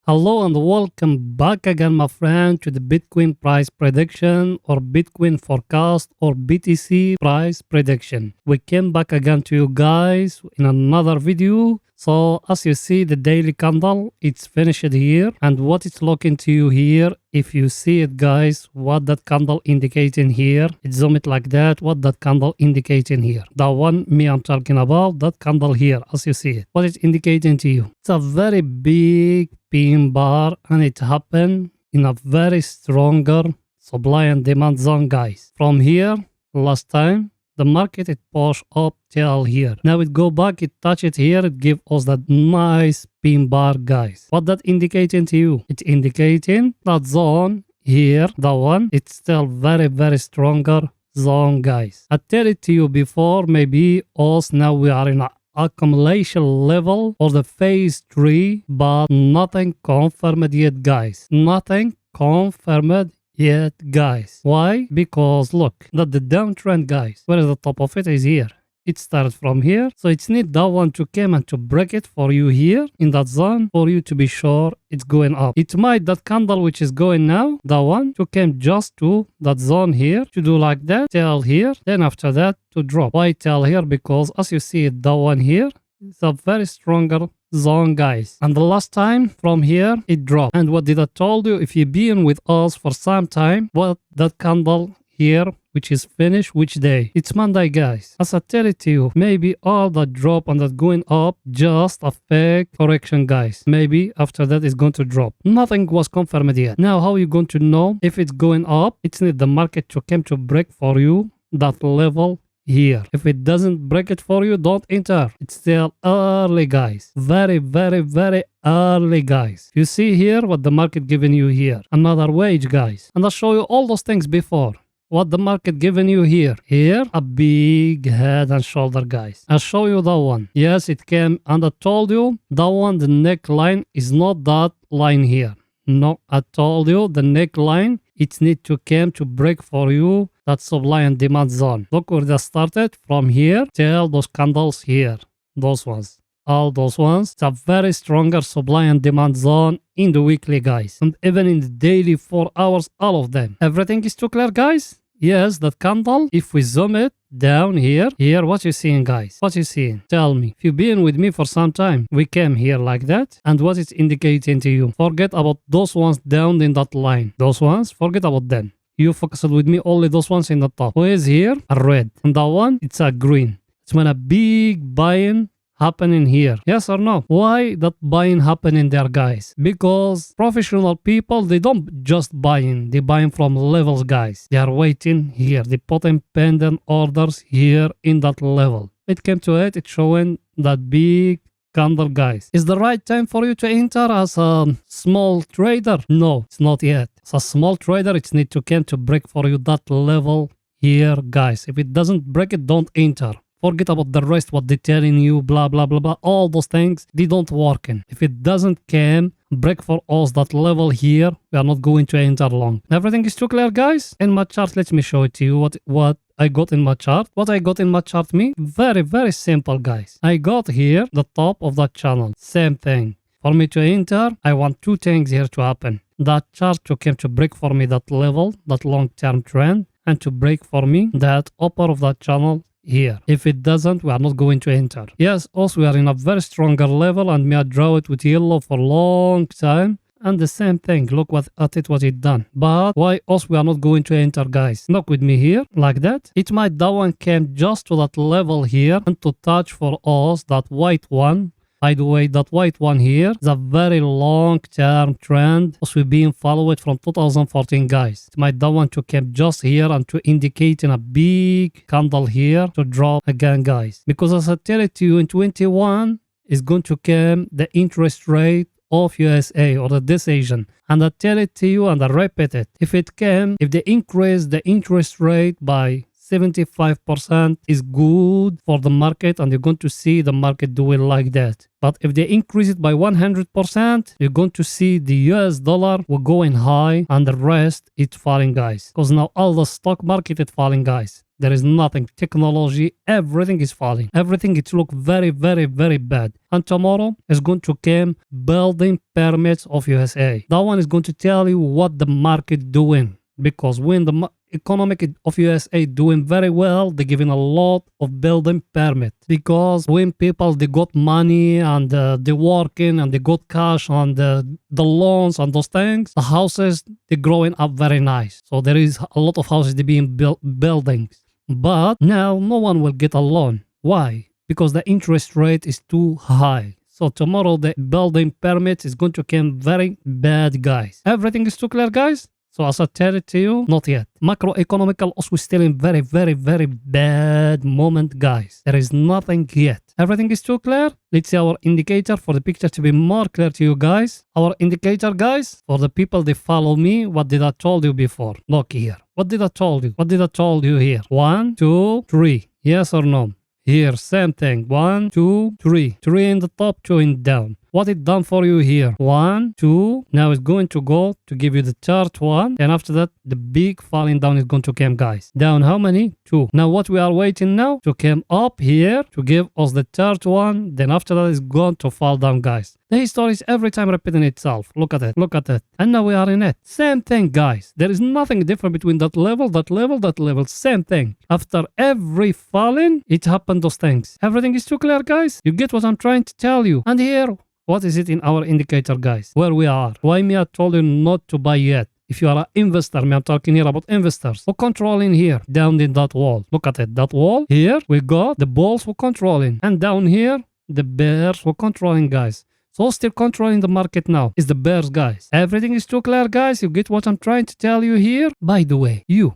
Hello and welcome back again, my friend, to the Bitcoin price prediction or Bitcoin forecast or BTC price prediction. We came back again to you guys in another video. So as you see, the daily candle, it's finished here. And what it's looking to you here, if you see it, guys, what that candle indicating here, it zoom it like that, what that candle indicating here. The one me I'm talking about, that candle here, as you see it. What it's indicating to you. It's a very big pin bar and it happened in a very stronger supply and demand zone, guys. From here, last time, the market it pushed up till here. Now it go back, it touch it here, it give us that nice pin bar, guys. What that indicating to you? It's indicating that zone here, the one, it's still very stronger zone, guys. I tell it to you before, maybe us now we are in a accumulation level for the phase 3, but nothing confirmed yet, guys. Nothing confirmed yet, guys. Why? Because look, that the downtrend, guys, where is the top of it is here. It started from here, so it's need that one to come and to break it for you here in that zone for you to be sure it's going up. It might that candle which is going now, that one to come just to that zone here to do like that till here, then after that to drop. Why till here? Because as you see it, that one here is a very stronger zone, guys, and the last time from here it dropped. And what did I told you? If you've been with us for some time, what that candle here which is finished which day? It's Monday, guys. As I tell it to you, maybe all that drop and that going up just a fake correction, guys. Maybe after that it's going to drop. Nothing was confirmed yet. Now how are you going to know if it's going up? It's need the market to come to break for you that level here. If it doesn't break it for you, don't enter. It's still early, guys. Very early, guys. You see here what the market giving you here. Another wage, guys. And I'll show you all those things before. What the market giving you here. Here, a big head and shoulder, guys. I'll show you that one. Yes, it came, and I told you, that one, the neckline is not that line here. No, I told you, the neckline, it need to come to break for you that supply and demand zone. Look where they started, from here till those candles here. Those ones. All those ones. It's a very stronger supply and demand zone in the weekly, guys. And even in the daily 4 hours, all of them. Everything is too clear, guys? Yes, that candle, if we zoom it down here, what you seeing, guys? What you seeing? Tell me. If you've been with me for some time, we came here like that, and what it's indicating to you? Forget about those ones down in that line. Those ones, forget about them. You focused with me only those ones in the top. Who is here? A red. And that one, it's a green. It's when a big buying happening here. Yes or no? Why that buying happening there, guys? Because professional people, they don't just buying. They buying from levels, guys. They are waiting here. They put in pending orders here in that level. It came to it. It's showing that big candle, guys. Is the right time for you to enter as a small trader? No, it's not yet. As a small trader, it's need to come to break for you that level here, guys. If it doesn't break it, don't enter. Forget about the rest, what they're telling you, blah, blah, blah, blah. All those things, they don't work in. If it doesn't come, break for us that level here, we are not going to enter long. Everything is too clear, guys? In my chart, let me show it to you what I got in my chart. What I got in my chart, me? Very simple, guys. I got here the top of that channel. Same thing. For me to enter, I want two things here to happen. That chart to come to break for me that level, that long-term trend, and to break for me that upper of that channel here. If it doesn't, we are not going to enter. Yes, also we are in a very stronger level, and me I draw it with yellow for a long time, and the same thing. Look what it done. But why us we are not going to enter, guys? Look with me here like that. It might that one came just to that level here and to touch for us that white one. By the way, that white one here is a very long-term trend as we've been followed from 2014, guys. It might that one to come just here and to indicate in a big candle here to drop again, guys. Because as I tell it to you, in 21 is going to come the interest rate of USA or the decision. And I tell it to you and I repeat it. If they increase the interest rate by 75% is good for the market, and you're going to see the market doing like that. But if they increase it by 100%, you're going to see the US dollar will going high and the rest it's falling, guys. Because now all the stock market is falling, guys. There is nothing. Technology, everything is falling. Everything it look very, very, very bad. And tomorrow is going to come building permits of USA. That one is going to tell you what the market doing. Because when the economic of USA doing very well, they're giving a lot of building permit. Because when people they got money and they working and they got cash and the loans and those things, the houses they're growing up very nice. So there is a lot of houses they being buildings. But now no one will get a loan. Why? Because the interest rate is too high. So tomorrow the building permit is going to come very bad, guys. Everything is too clear, guys? So as I tell it to you, not yet. Macroeconomical also still in very, very, very bad moment, guys. There is nothing yet. Everything is too clear. Let's see our indicator for the picture to be more clear to you guys. Our indicator, guys, for the people that follow me, what did I told you before? Look here. What did I told you? What did I told you here? 1, 2, 3. Yes or no? Here, same thing. 1, 2, 3. 3 in the top, 2 in down. What it done for you here? 1, 2. Now it's going to go to give you the third one. And after that, the big falling down is going to come, guys. Down how many? 2. Now what we are waiting now to come up here to give us the third one. Then after that, it's going to fall down, guys. The history is every time repeating itself. Look at it. Look at it. And now we are in it. Same thing, guys. There is nothing different between that level, that level, that level. Same thing. After every falling, it happened those things. Everything is too clear, guys. You get what I'm trying to tell you. And here, what is it in our indicator, guys? Where we are. Why me I told you not to buy yet? If you are an investor, I'm talking here about investors. We're controlling here, down in that wall. Look at it. That wall. Here, we got the bulls we're controlling. And down here, the bears we're controlling, guys. So still controlling the market now is the bears, guys. Everything is too clear, guys. You get what I'm trying to tell you here? By the way, you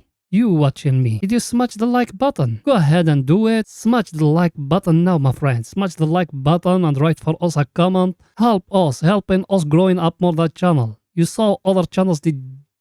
watching me, did you smash the like button? Go ahead and do it. Smash the like button now, my friends. Smash the like button and write for us a comment. Helping us growing up more that channel. You saw other channels that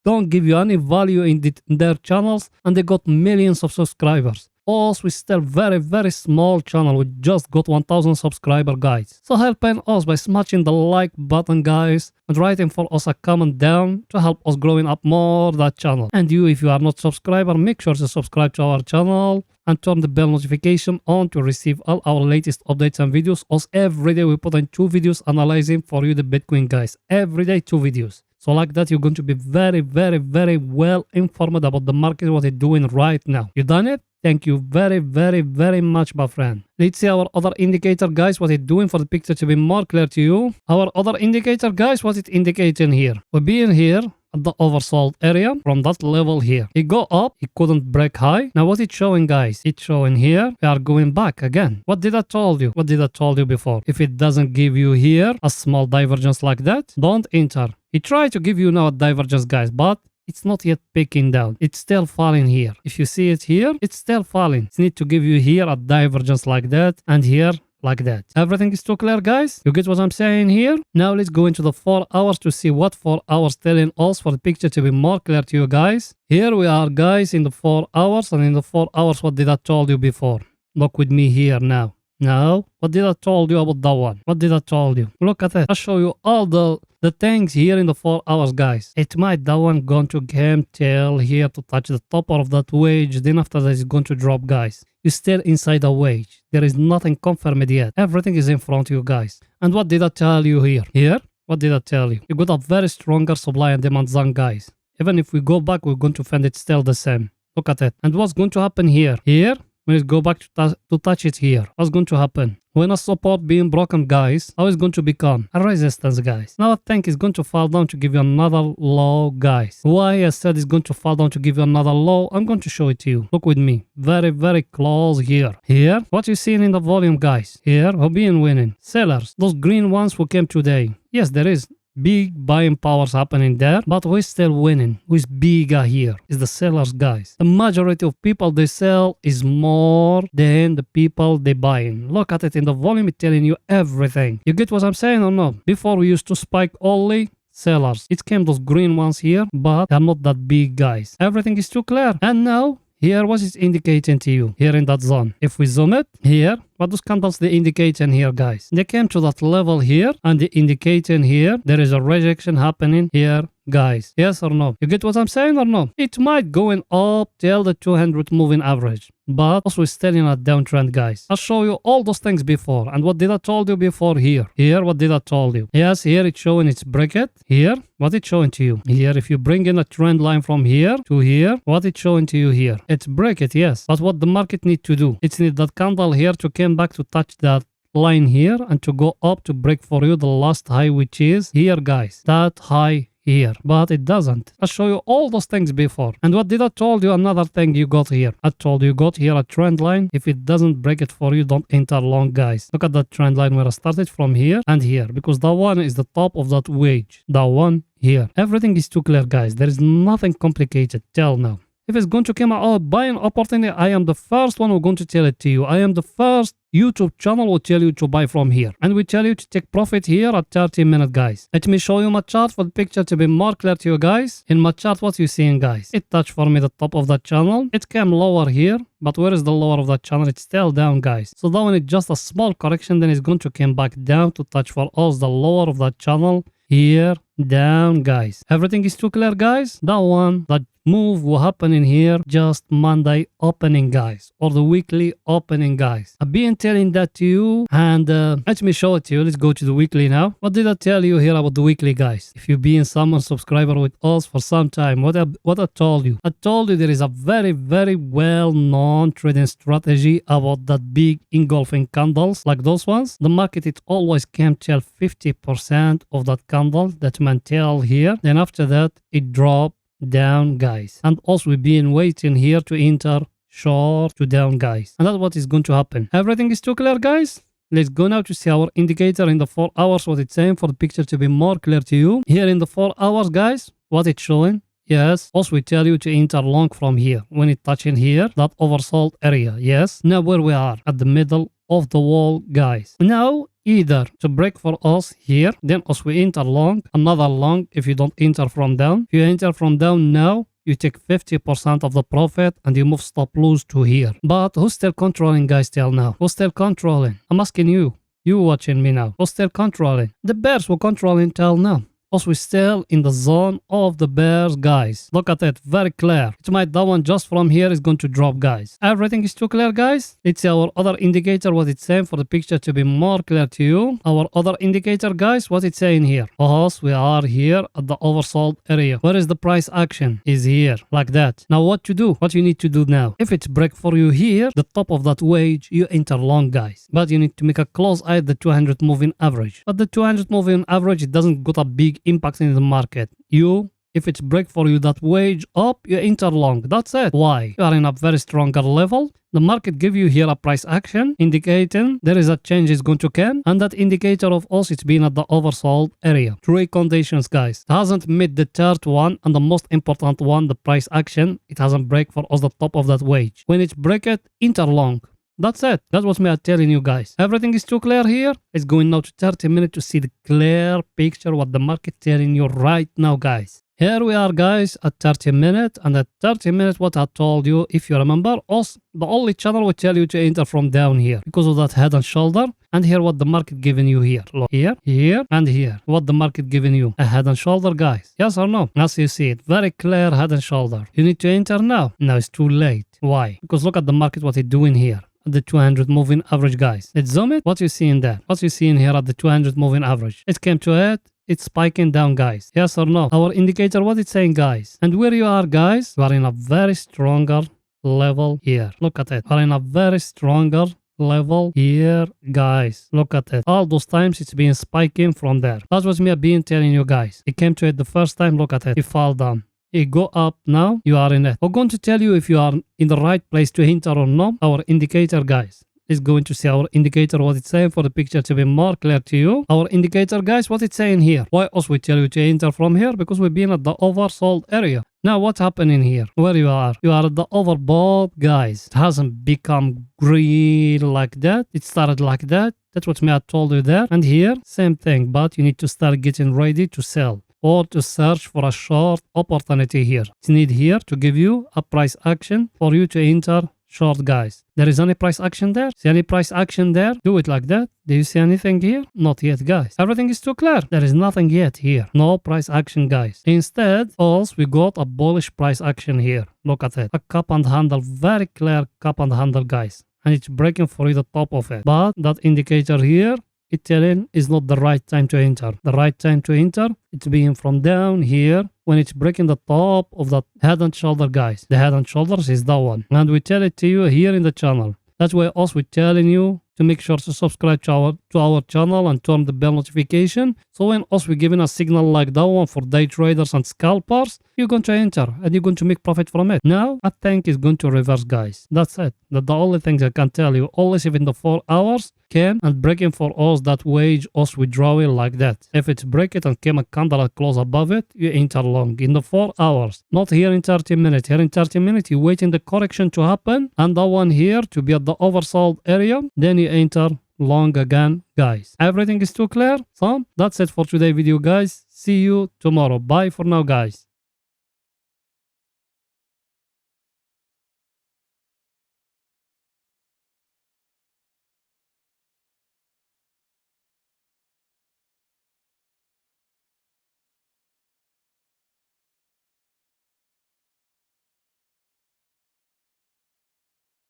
don't give you any value in their channels and they got millions of subscribers. Us, we still very, very small channel. We just got 1,000 subscriber, guys. So helping us by smashing the like button, guys, and writing for us a comment down to help us growing up more that channel. And you, if you are not subscriber, make sure to subscribe to our channel and turn the bell notification on to receive all our latest updates and videos. Us every day we put in 2 videos analyzing for you the Bitcoin, guys. Every day 2 videos. So like that, you're going to be very, very, very well informed about the market, what it's doing right now. You done it? Thank you very, very, very much, my friend. Let's see our other indicator, guys, what it's doing for the picture to be more clear to you. Our other indicator, guys, what it's indicating here. We're being here at the oversold area from that level here. It go up, it couldn't break high. Now what it's showing, guys, it's showing here, we are going back again. What did I told you? What did I told you before? If it doesn't give you here a small divergence like that, don't enter. It tried to give you now a divergence, guys, but it's not yet picking down. It's still falling here. If you see it here, it's still falling. It needs to give you here a divergence like that and here like that. Everything is too clear, guys? You get what I'm saying here? Now let's go into the 4 hours to see what 4 hours telling us for the picture to be more clear to you guys. Here we are, guys, in the 4 hours, and in the 4 hours, what did I told you before? Look with me here now. Now, what did I told you about that one? What did I told you? Look at it. I'll show you all the things here in the 4 hours, guys. It might that one going to come till here to touch the top of that wedge. Then after that, it's going to drop, guys. You're still inside the wedge. There is nothing confirmed yet. Everything is in front of you, guys. And what did I tell you here? Here? What did I tell you? You got a very stronger supply and demand zone, guys. Even if we go back, we're going to find it still the same. Look at it. And what's going to happen here? Here? When it go back to touch it here, what's going to happen? When a support being broken, guys, how is going to become? A resistance, guys. Now I think it's going to fall down to give you another low, guys. Why I said it's going to fall down to give you another low, I'm going to show it to you. Look with me. Very, very close here. Here, what you seeing in the volume, guys? Here, who being winning? Sellers. Those green ones who came today. Yes, there is big buying powers happening there, but we're still winning. Who's bigger here is the sellers, guys. The majority of people they sell is more than the people they buying. Look at it in the volume, it's telling you everything. You get what I'm saying or not? Before we used to spike only sellers. It came those green ones here, but they're not that big, guys. Everything is too clear. And now here, what is indicating to you here in that zone? If we zoom it here, what those candles they indicating here, guys? They came to that level here and they indicating here there is a rejection happening here, guys. Yes or no? You get what I'm saying or no? It might going up till the 200 moving average, but also we're still in a downtrend, guys. I'll show you all those things before. And what did I told you before here? Here, what did I told you? Yes, here it's showing its bracket. Here, what it's showing to you? Here, if you bring in a trend line from here to here, what it's showing to you here? It's bracket, yes. But what the market need to do? It's need that candle here to come back to touch that line here and to go up to break for you the last high, which is here, guys. That high here, but it doesn't. I'll show you all those things before. And what did I told you? Another thing you got here. I told you got here a trend line. If it doesn't break it for you, don't enter long, guys. Look at that trend line where I started from here and here, because that one is the top of that wedge. That one here. Everything is too clear, guys. There is nothing complicated till now. If it's going to come out buying opportunity, I am the first one who's going to tell it to you. I am the first YouTube channel will tell you to buy from here. And we tell you to take profit here at 30 minutes, guys. Let me show you my chart for the picture to be more clear to you, guys. In my chart, what you seeing, guys? It touched for me the top of that channel. It came lower here. But where is the lower of that channel? It's still down, guys. So that one is just a small correction. Then it's going to come back down to touch for us the lower of that channel. Here, down, guys. Everything is too clear, guys. That one, that move will happen in here just Monday opening, guys, or the weekly opening, guys. I've been telling that to you, and let me show it to you. Let's go to the weekly now. What did I tell you here about the weekly, guys? If you've been someone subscriber with us for some time, what I told you? I told you there is a very, very well-known trading strategy about that big engulfing candles like those ones. The market, it always came till 50% of that candle that man tell here. Then after that, it dropped down, guys. And also we've been waiting here to enter short to down, guys. And that's what is going to happen. Everything is too clear, guys. Let's go now to see our indicator in the 4 hours, what it's saying for the picture to be more clear to you. Here in the 4 hours, guys, what it's showing. Yes. Also, we tell you to enter long from here. When it touching here, that oversold area. Yes. Now where we are at the middle of the wall, guys. Now, either to break for us here, then as we enter long, another long if you don't enter from down. If you enter from down now, you take 50% of the profit and you move stop loss to here. But who's still controlling, guys, till now? Who's still controlling? I'm asking you. You watching me now. Who's still controlling? The bears were controlling till now. Also, we're still in the zone of the bears, guys. Look at it, very clear. It might that one just from here is going to drop, guys. Everything is too clear, guys. Let's see our other indicator, what it's saying for the picture to be more clear to you. Our other indicator, guys, what it's saying here. Us, we are here at the oversold area. Where is the price action? Is here, like that. Now what to do? What you need to do now? If it's break for you here, the top of that wedge, you enter long, guys. But you need to make a close eye at the 200 moving average. But the 200 moving average, it doesn't got a big impact in the market. If it's break for you that wedge up, you enter long. That's it. Why? You are in a very stronger level. The market give you here a price action indicating there is a change is going to come, and that indicator of us it's been at the oversold area. 3 conditions, guys. It hasn't met the third one, and the most important one, the price action, it hasn't break for us the top of that wedge. When it's break it, enter long. That's it. That's what me are telling you, guys. Everything is too clear here. It's going now to 30 minutes to see the clear picture what the market telling you right now, guys. Here we are, guys, at 30 minutes. And at 30 minutes, what I told you, if you remember, us, the only channel will tell you to enter from down here because of that head and shoulder. And here what the market giving you here. Look, here, and here. What the market giving you? A head and shoulder, guys. Yes or no? As you see it, very clear head and shoulder. You need to enter now. Now it's too late. Why? Because look at the market, what it's doing here. The 200 moving average, guys. Let's zoom it. What you seeing there? What you seeing here at the 200 moving average? It came to it. It's spiking down, guys. Yes or no? Our indicator, what it's saying, guys. And where you are, guys, you are in a very stronger level here. Look at it. You are in a very stronger level here, guys. Look at it. All those times it's been spiking from there. That's what me have been telling you, guys. It came to it the first time. Look at it. It fall down. It go up now, you are in it. We're going to tell you if you are in the right place to enter or not. Our indicator, guys, is going to see our indicator, what it's saying for the picture to be more clear to you. Our indicator, guys, what it's saying here. Why else we tell you to enter from here? Because we've been at the oversold area. Now what's happening here? Where you are? You are at the overbought, guys. It hasn't become green like that. It started like that. That's what me I told you there. And here, same thing, but you need to start getting ready to sell. or to search for a short opportunity here. It's need here to give you a price action for you to enter short, guys. There is any price action there? See any price action there? Do it like that. Do you see anything here? Not yet, guys. Everything is too clear. There is nothing yet here. No price action, guys. Instead, also we got a bullish price action here. Look at it. A cup and handle, very clear cup and handle, guys. And it's breaking for you the top of it. But that indicator here, it's telling is not the right time to enter. The right time to enter, it's being from down here when it's breaking the top of that head and shoulder, guys. The head and shoulders is that one. And we tell it to you here in the channel. That's why also we're telling you to make sure to subscribe to our channel and turn the bell notification. So when also we're giving a signal like that one for day traders and scalpers, you're going to enter and you're going to make profit from it. Now, I think it's going to reverse, guys. That's it. That's the only thing I can tell you. Always within the 4 hours, came and breaking for us that wage us withdrawal like that. If it's break it and came a candle and close above it, you enter long in the 4 hours. Not here in 30 minutes. Here in 30 minutes, you're waiting the correction to happen and that one here to be at the oversold area. Then you enter long again, guys. Everything is too clear? So that's it for today's video, guys. See you tomorrow. Bye for now, guys.